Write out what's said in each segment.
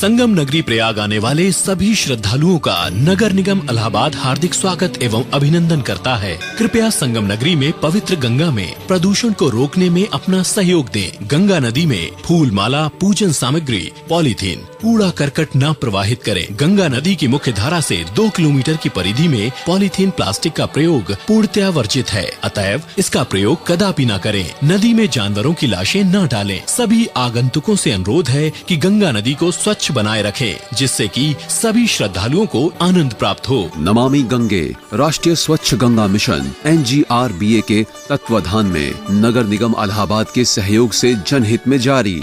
संगम नगरी प्रयाग आने वाले सभी श्रद्धालुओं का नगर निगम इलाहाबाद हार्दिक स्वागत एवं अभिनंदन करता है। कृपया संगम नगरी में पवित्र गंगा में प्रदूषण को रोकने में अपना सहयोग दें। गंगा नदी में फूल माला, पूजन सामग्री, पॉलीथीन, कूड़ा करकट न प्रवाहित करें। गंगा नदी की मुख्य धारा से 2 किलोमीटर की परिधि में पॉलीथीन प्लास्टिक का प्रयोग पूर्णतया वर्जित है, अतएव इसका प्रयोग कदापि न करें। नदी में जानवरों की लाशें न डालें। सभी आगंतुकों से अनुरोध है कि गंगा नदी को स्वच्छ बनाए रखें, जिससे कि सभी श्रद्धालुओं को आनंद प्राप्त हो। नमामि गंगे राष्ट्रीय स्वच्छ गंगा मिशन NGRBA के तत्वाधान में नगर निगम इलाहाबाद के सहयोग से जनहित में जारी।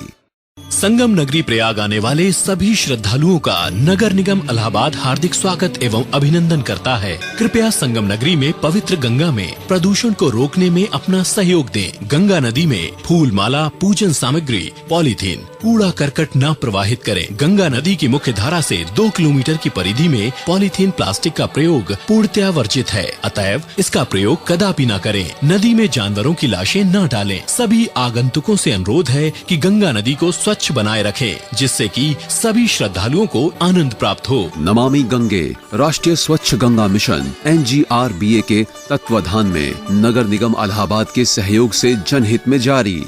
संगम नगरी प्रयाग आने वाले सभी श्रद्धालुओं का नगर निगम इलाहाबाद हार्दिक स्वागत एवं अभिनंदन करता है। कृपया संगम नगरी में पवित्र गंगा में प्रदूषण को रोकने में अपना सहयोग दें। गंगा नदी में फूल माला, पूजन सामग्री, पॉलीथीन, कूड़ा करकट न प्रवाहित करें। गंगा नदी की मुख्य धारा से 2 किलोमीटर की परिधि में पॉलीथीन प्लास्टिक का प्रयोग पूर्णतया वर्जित है, अतएव इसका प्रयोग कदापि न करें। नदी में जानवरों की लाशें न डालें। सभी आगंतुकों से अनुरोध है कि गंगा नदी को स्वच्छ बनाए रखें, जिससे कि सभी श्रद्धालुओं को आनंद प्राप्त हो। नमामि गंगे राष्ट्रीय स्वच्छ गंगा मिशन NGRBA के तत्वाधान में नगर निगम इलाहाबाद के सहयोग से जनहित में जारी।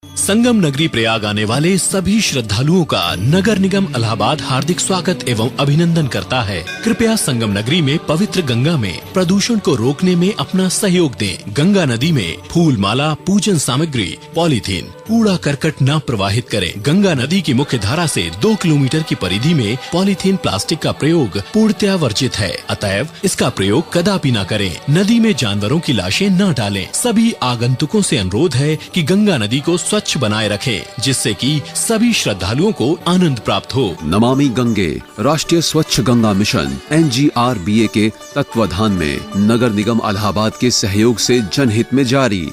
संगम नगरी प्रयाग आने वाले सभी श्रद्धालुओं का नगर निगम इलाहाबाद हार्दिक स्वागत एवं अभिनंदन करता है। कृपया संगम नगरी में पवित्र गंगा में प्रदूषण को रोकने में अपना सहयोग दें। गंगा नदी में फूल माला, पूजन सामग्री, पॉलीथीन, कूड़ा करकट न प्रवाहित करें। गंगा नदी की मुख्य धारा से 2 किलोमीटर की परिधि में पॉलीथीन प्लास्टिक का प्रयोग पूर्णतया वर्जित है, अतएव इसका प्रयोग कदापि न करें। नदी में जानवरों की लाशें न डालें। सभी आगंतुकों से अनुरोध है कि गंगा नदी को स्वच्छ बनाए रखें, जिससे कि सभी श्रद्धालुओं को आनंद प्राप्त हो। नमामि गंगे राष्ट्रीय स्वच्छ गंगा मिशन NGRBA के तत्वाधान में नगर निगम इलाहाबाद के सहयोग से जनहित में जारी।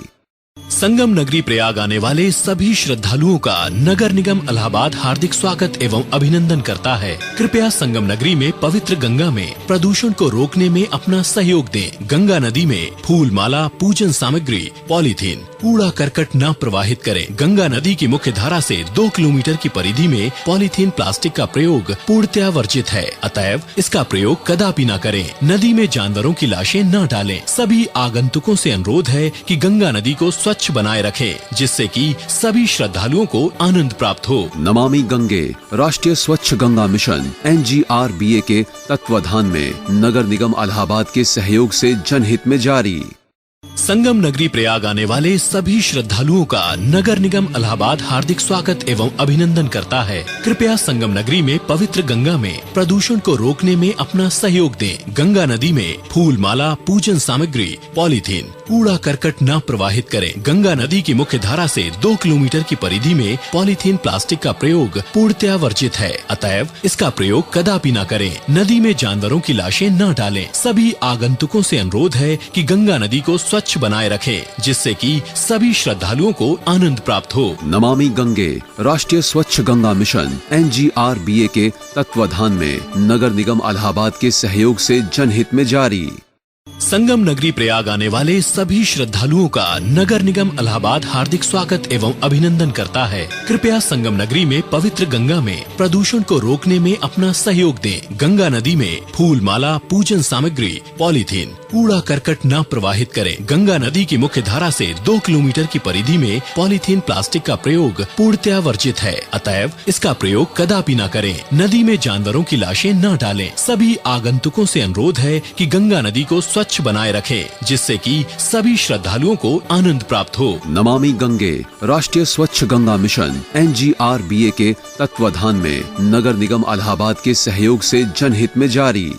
संगम नगरी प्रयाग आने वाले सभी श्रद्धालुओं का नगर निगम इलाहाबाद हार्दिक स्वागत एवं अभिनंदन करता है। कृपया संगम नगरी में पवित्र गंगा में प्रदूषण को रोकने में अपना सहयोग दें। गंगा नदी में फूल माला, पूजन सामग्री, पॉलीथीन, कूड़ा करकट न प्रवाहित करें। गंगा नदी की मुख्य धारा से 2 किलोमीटर की परिधि में पॉलीथीन प्लास्टिक का प्रयोग पूर्णतया वर्जित है, अतएव इसका प्रयोग कदापि न करें। नदी में जानवरों की लाशें न डालें। सभी आगंतुकों से अनुरोध है कि गंगा नदी को स्वच्छ बनाए रखें, जिससे कि सभी श्रद्धालुओं को आनंद प्राप्त हो। नमामि गंगे राष्ट्रीय स्वच्छ गंगा मिशन NGRBA के तत्वाधान में नगर निगम इलाहाबाद के सहयोग से जनहित में जारी। संगम नगरी प्रयाग आने वाले सभी श्रद्धालुओं का नगर निगम इलाहाबाद हार्दिक स्वागत एवं अभिनंदन करता है। कृपया संगम नगरी में पवित्र गंगा में प्रदूषण को रोकने में अपना सहयोग दें। गंगा नदी में फूल माला, पूजन सामग्री, पॉलीथीन, कूड़ा करकट न प्रवाहित करें। गंगा नदी की मुख्य धारा से 2 किलोमीटर की परिधि में पॉलीथीन प्लास्टिक का प्रयोग पूर्णतया वर्जित है, अतएव इसका प्रयोग कदापि न करें। नदी में जानवरों की लाशें न डालें। सभी आगंतुकों से अनुरोध है कि गंगा नदी को स्वच्छ बनाए रखें, जिससे कि सभी श्रद्धालुओं को आनंद प्राप्त हो। नमामि गंगे राष्ट्रीय स्वच्छ गंगा मिशन NGRBA के तत्वाधान में नगर निगम इलाहाबाद के सहयोग से जनहित में जारी। संगम नगरी प्रयाग आने वाले सभी श्रद्धालुओं का नगर निगम इलाहाबाद हार्दिक स्वागत एवं अभिनंदन करता है। कृपया संगम नगरी में पवित्र गंगा में प्रदूषण को रोकने में अपना सहयोग दें। गंगा नदी में फूल माला, पूजन सामग्री, पॉलीथीन, कूड़ा करकट न प्रवाहित करें। गंगा नदी की मुख्य धारा से 2 किलोमीटर की परिधि में पॉलीथीन प्लास्टिक का प्रयोग पूर्णतया वर्जित है, अतएव इसका प्रयोग कदापि न करें। नदी में जानवरों की लाशें न डालें। सभी आगंतुकों से अनुरोध है कि गंगा नदी को स्वच्छ बनाए रखें, जिससे कि सभी श्रद्धालुओं को आनंद प्राप्त हो। नमामि गंगे राष्ट्रीय स्वच्छ गंगा मिशन NGRBA के तत्वाधान में नगर निगम इलाहाबाद के सहयोग से जनहित में जारी।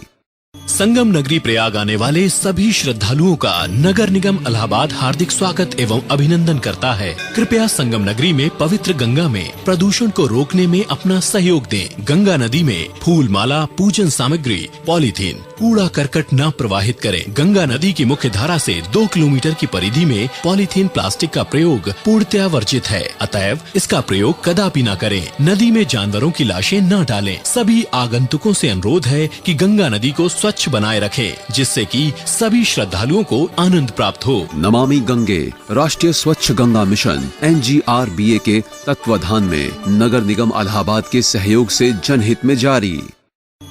संगम नगरी प्रयाग आने वाले सभी श्रद्धालुओं का नगर निगम इलाहाबाद हार्दिक स्वागत एवं अभिनंदन करता है। कृपया संगम नगरी में पवित्र गंगा में प्रदूषण को रोकने में अपना सहयोग दें। गंगा नदी में फूल माला, पूजन सामग्री, पॉलीथीन, कूड़ा करकट न प्रवाहित करें। गंगा नदी की मुख्य धारा से 2 किलोमीटर की परिधि में पॉलीथीन प्लास्टिक का प्रयोग पूर्णतया वर्जित है, अतएव इसका प्रयोग कदापि न करें। नदी में जानवरों की लाशें न डालें। सभी आगंतुकों से अनुरोध है कि गंगा नदी को स्वच्छ स्वच्छ बनाए रखे, जिससे कि सभी श्रद्धालुओं को आनंद प्राप्त हो। नमामि गंगे राष्ट्रीय स्वच्छ गंगा मिशन NGRBA के तत्वाधान में नगर निगम इलाहाबाद के सहयोग से जनहित में जारी।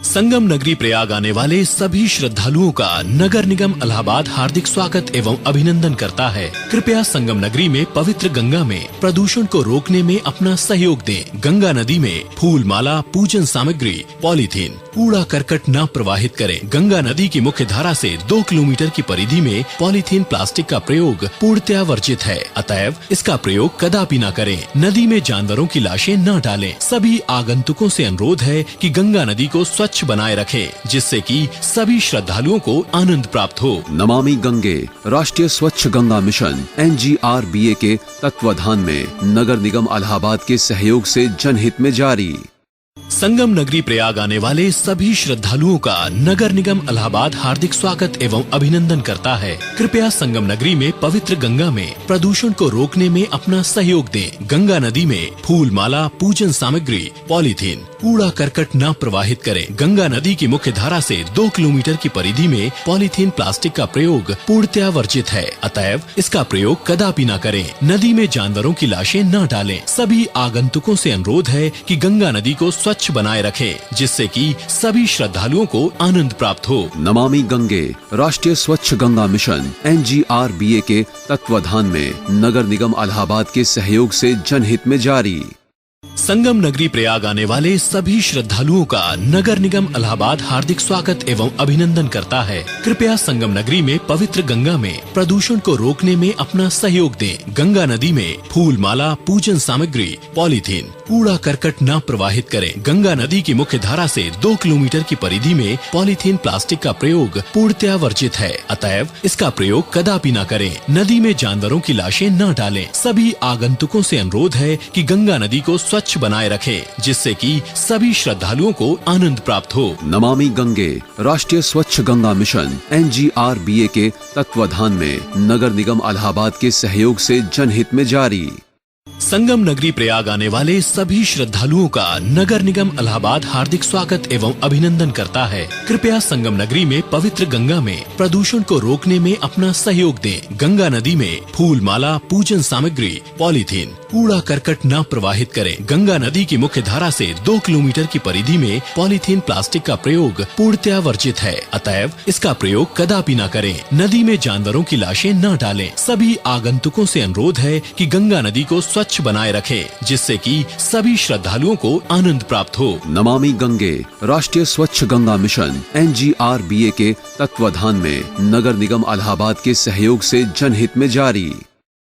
संगम नगरी प्रयाग आने वाले सभी श्रद्धालुओं का नगर निगम इलाहाबाद हार्दिक स्वागत एवं अभिनंदन करता है। कृपया संगम नगरी में पवित्र गंगा में प्रदूषण को रोकने में अपना सहयोग दें। गंगा नदी में फूल माला, पूजन सामग्री, पॉलीथीन, कूड़ा करकट न प्रवाहित करें। गंगा नदी की मुख्य धारा से 2 किलोमीटर की परिधि में पॉलीथीन प्लास्टिक का प्रयोग पूर्णतया वर्जित है, अतएव इसका प्रयोग कदापि न करें। नदी में जानवरों की लाशें न डालें। सभी आगंतुकों से अनुरोध है कि गंगा नदी को स्वच्छ बनाए रखें, जिससे कि सभी श्रद्धालुओं को आनंद प्राप्त हो। नमामि गंगे राष्ट्रीय स्वच्छ गंगा मिशन NGRBA के तत्वाधान में नगर निगम इलाहाबाद के सहयोग से जनहित में जारी। संगम नगरी प्रयाग आने वाले सभी श्रद्धालुओं का नगर निगम इलाहाबाद हार्दिक स्वागत एवं अभिनंदन करता है। कृपया संगम नगरी में पवित्र गंगा में प्रदूषण को रोकने में अपना सहयोग दें। गंगा नदी में फूल माला, पूजन सामग्री, पॉलीथीन, कूड़ा करकट न प्रवाहित करें। गंगा नदी की मुख्य धारा से 2 किलोमीटर की परिधि में पॉलीथीन प्लास्टिक का प्रयोग पूर्णतया वर्जित है, अतएव इसका प्रयोग कदापि न करें। नदी में जानवरों की लाशें न डालें। सभी आगंतुकों से अनुरोध है कि गंगा नदी को स्वच्छ बनाए रखें, जिससे कि सभी श्रद्धालुओं को आनंद प्राप्त हो। नमामि गंगे राष्ट्रीय स्वच्छ गंगा मिशन NGRBA के तत्वाधान में नगर निगम इलाहाबाद के सहयोग से जनहित में जारी। संगम नगरी प्रयाग आने वाले सभी श्रद्धालुओं का नगर निगम इलाहाबाद हार्दिक स्वागत एवं अभिनंदन करता है। कृपया संगम नगरी में पवित्र गंगा में प्रदूषण को रोकने में अपना सहयोग दें। गंगा नदी में फूल माला, पूजन सामग्री, पॉलीथीन, कूड़ा करकट न प्रवाहित करें। गंगा नदी की मुख्य धारा से 2 किलोमीटर की परिधि में पॉलीथीन प्लास्टिक का प्रयोग पूर्णतया वर्जित है, अतएव इसका प्रयोग कदापि न करें। नदी में जानवरों की लाशें न डालें। सभी आगंतुकों से अनुरोध है कि गंगा नदी को स्वच्छ बनाए रखें, जिससे कि सभी श्रद्धालुओं को आनंद प्राप्त हो। नमामि गंगे राष्ट्रीय स्वच्छ गंगा मिशन NGRBA के तत्वाधान में नगर निगम इलाहाबाद के सहयोग से जनहित में जारी। संगम नगरी प्रयाग आने वाले सभी श्रद्धालुओं का नगर निगम इलाहाबाद हार्दिक स्वागत एवं अभिनंदन करता है। कृपया संगम नगरी में पवित्र गंगा में प्रदूषण को रोकने में अपना सहयोग दें। गंगा नदी में फूल माला, पूजन सामग्री, पॉलीथीन, कूड़ा करकट न प्रवाहित करें। गंगा नदी की मुख्य धारा से 2 किलोमीटर की परिधि में पॉलीथीन प्लास्टिक का प्रयोग पूर्णतया वर्जित है, अतएव इसका प्रयोग कदापि न करें। नदी में जानवरों की लाशें न डालें। सभी आगंतुकों से अनुरोध है कि गंगा नदी को स्वच्छ बनाए रखें, जिससे कि सभी श्रद्धालुओं को आनंद प्राप्त हो। नमामि गंगे राष्ट्रीय स्वच्छ गंगा मिशन NGRBA के तत्वाधान में नगर निगम इलाहाबाद के सहयोग से जनहित में जारी।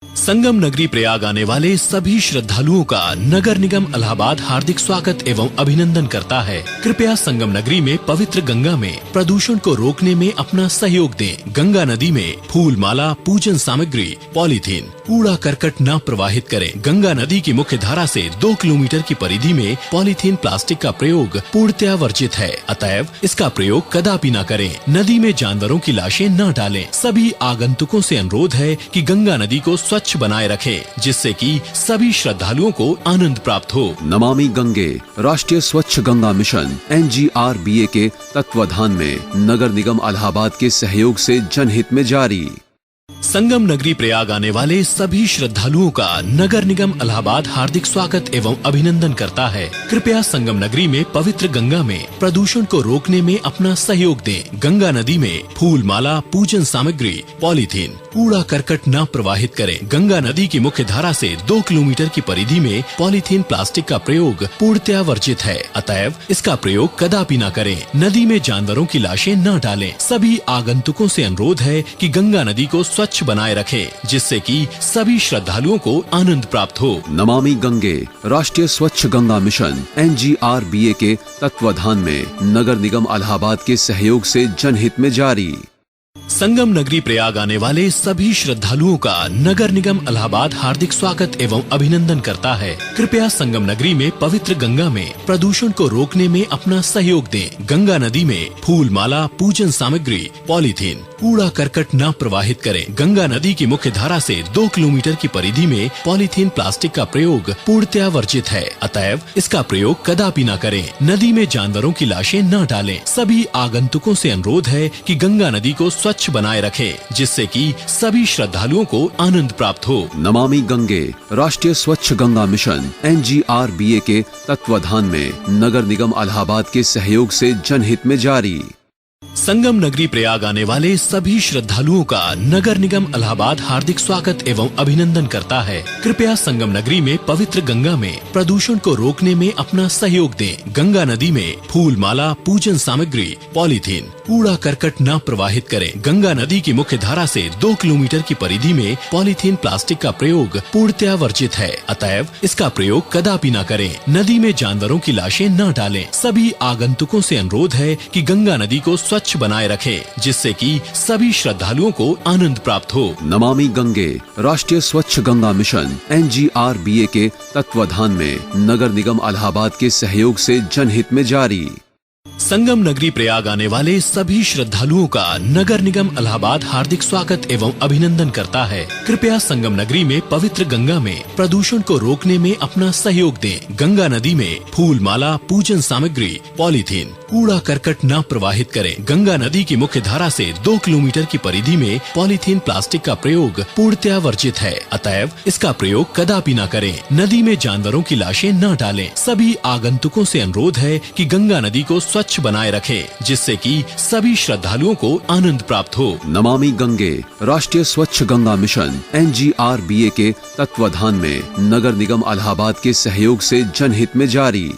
संगम नगरी प्रयाग आने वाले सभी श्रद्धालुओं का नगर निगम इलाहाबाद हार्दिक स्वागत एवं अभिनंदन करता है। कृपया संगम नगरी में पवित्र गंगा में प्रदूषण को रोकने में अपना सहयोग दें। गंगा नदी में फूल माला, पूजन सामग्री, पॉलीथीन, कूड़ा करकट न प्रवाहित करें। गंगा नदी की मुख्य धारा से 2 किलोमीटर की परिधि में पॉलीथीन प्लास्टिक का प्रयोग पूर्णतया वर्जित है, अतएव इसका प्रयोग कदापि न करें। नदी में जानवरों की लाशें न डालें। सभी आगंतुकों से अनुरोध है कि गंगा नदी को स्वच्छ बनाए रखें, जिससे कि सभी श्रद्धालुओं को आनंद प्राप्त हो। नमामि गंगे राष्ट्रीय स्वच्छ गंगा मिशन NGRBA के तत्वाधान में नगर निगम इलाहाबाद के सहयोग से जनहित में जारी। संगम नगरी प्रयाग आने वाले सभी श्रद्धालुओं का नगर निगम इलाहाबाद हार्दिक स्वागत एवं अभिनंदन करता है। कृपया संगम नगरी में पवित्र गंगा में प्रदूषण को रोकने में अपना सहयोग दें। गंगा नदी में फूल माला, पूजन सामग्री, पॉलीथीन, कूड़ा करकट न प्रवाहित करें। गंगा नदी की मुख्य धारा से 2 किलोमीटर की परिधि में पॉलीथीन प्लास्टिक का प्रयोग पूर्णतया वर्जित है, अतएव इसका प्रयोग कदापि न करें। नदी में जानवरों की लाशें न डालें। सभी आगंतुकों से अनुरोध है कि गंगा नदी को स्वच्छ बनाए रखें, जिससे कि सभी श्रद्धालुओं को आनंद प्राप्त हो। नमामि गंगे राष्ट्रीय स्वच्छ गंगा मिशन NGRBA के तत्वाधान में नगर निगम इलाहाबाद के सहयोग से जनहित में जारी। संगम नगरी प्रयाग आने वाले सभी श्रद्धालुओं का नगर निगम इलाहाबाद हार्दिक स्वागत एवं अभिनंदन करता है। कृपया संगम नगरी में पवित्र गंगा में प्रदूषण को रोकने में अपना सहयोग दें। गंगा नदी में फूल माला, पूजन सामग्री, पॉलीथीन, कूड़ा करकट न प्रवाहित करें। गंगा नदी की मुख्य धारा से 2 किलोमीटर की परिधि में पॉलीथीन प्लास्टिक का प्रयोग पूर्णतया वर्जित है, अतएव इसका प्रयोग कदापि न करें। नदी में जानवरों की लाशें न डालें। सभी आगंतुकों से अनुरोध है कि गंगा नदी को स्वच्छ बनाए रखें, जिससे कि सभी श्रद्धालुओं को आनंद प्राप्त हो। नमामि गंगे राष्ट्रीय स्वच्छ गंगा मिशन NGRBA के तत्वाधान में नगर निगम इलाहाबाद के सहयोग से जनहित में जारी। संगम नगरी प्रयाग आने वाले सभी श्रद्धालुओं का नगर निगम इलाहाबाद हार्दिक स्वागत एवं अभिनंदन करता है। कृपया संगम नगरी में पवित्र गंगा में प्रदूषण को रोकने में अपना सहयोग दें। गंगा नदी में फूल माला, पूजन सामग्री, पॉलीथीन, कूड़ा करकट न प्रवाहित करें। गंगा नदी की मुख्य धारा से 2 किलोमीटर की परिधि में पॉलीथीन प्लास्टिक का प्रयोग पूर्णतया वर्जित है, अतएव इसका प्रयोग कदापि न करें। नदी में जानवरों की लाशें न डालें। सभी आगंतुकों से अनुरोध है कि गंगा नदी को स्वच्छ बनाए रखें, जिससे कि सभी श्रद्धालुओं को आनंद प्राप्त हो। नमामि गंगे राष्ट्रीय स्वच्छ गंगा मिशन NGRBA के तत्वाधान में नगर निगम इलाहाबाद के सहयोग से जनहित में जारी। संगम नगरी प्रयाग आने वाले सभी श्रद्धालुओं का नगर निगम इलाहाबाद हार्दिक स्वागत एवं अभिनंदन करता है। कृपया संगम नगरी में पवित्र गंगा में प्रदूषण को रोकने में अपना सहयोग दें। गंगा नदी में फूल माला, पूजन सामग्री, पॉलीथीन, कूड़ा करकट न प्रवाहित करें। गंगा नदी की मुख्य धारा से 2 किलोमीटर की परिधि में पॉलीथीन प्लास्टिक का प्रयोग पूर्णतया वर्जित है, अतएव इसका प्रयोग कदापि न करें। नदी में जानवरों की लाशें न डालें। सभी आगंतुकों से अनुरोध है कि गंगा नदी को स्वच्छ बनाए रखें, जिससे कि सभी श्रद्धालुओं को आनंद प्राप्त हो। नमामि गंगे राष्ट्रीय स्वच्छ गंगा मिशन NGRBA के तत्वाधान में नगर निगम इलाहाबाद के सहयोग से जनहित में जारी।